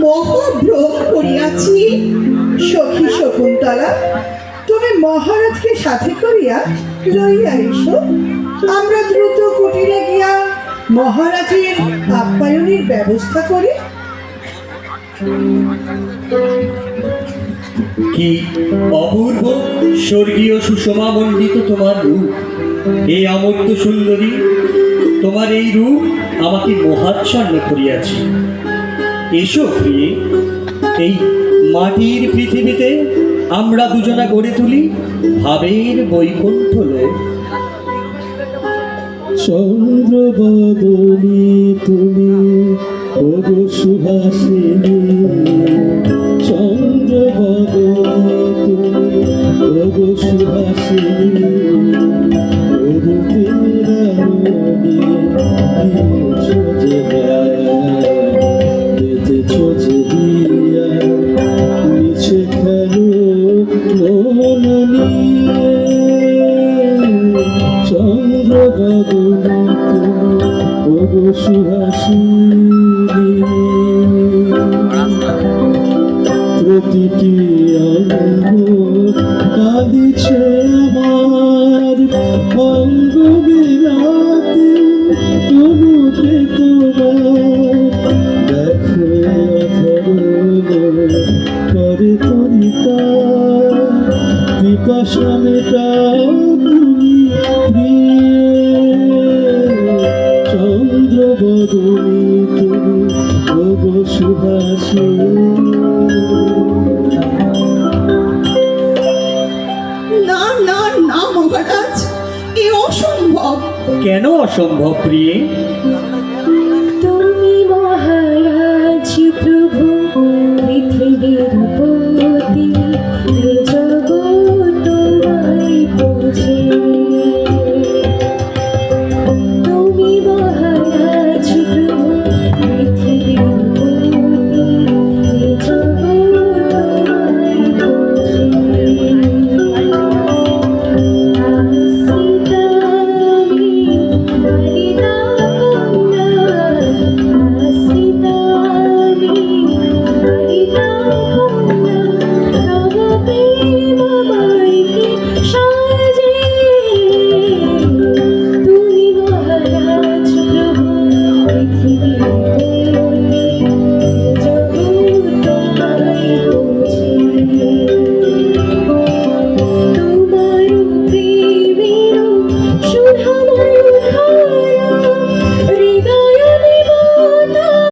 মহাভ্রম করিয়াছি। সখী শকুন্তলা, তুমি মহারাজকে সাথে করিয়া লইয়া এসো। আমরা দ্রুত কুটিরে গিয়া মহারাজের আপ্যায়নের ব্যবস্থা করি। কি অপূর্ব স্বর্গীয় সুষমা মণ্ডিত তোমার রূপ, এই অমর্ত্য সুন্দরী, তোমার এই রূপ আমাকে মোহাচ্ছন্ন করিয়াছে। এসো প্রিয়ে, এই মাটির পৃথিবীতে আমরা দুজনা গড়ে তুলি ভাবের বৈকুণ্ঠ লোক। চন্দ্রবদনী তুমি ওগো সুহাসিনী, চন্দ্রবদনী তুমি ওগো সুহাসিনী, রূপের আলোনি দিয়েছো যে বেঁধেছো যে দিয়া, নিচে খেলো মন নিয়ে। চন্দ্রবদনী তুমি ওগো সুহাসিনী, প্রতিটি অঙ্গ কাঁদিছে আমার, অঙ্গ বিলাতে তনুতে তোমার। দেখো অধর করে তরিতা, পিপাসা মেটাও তুমি প্রিয়। চন্দ্রবদনী তুমি ওগো সুহাসিনী। না না না মহারাজ, এ অসম্ভব। কেন অসম্ভব প্রিয়ে?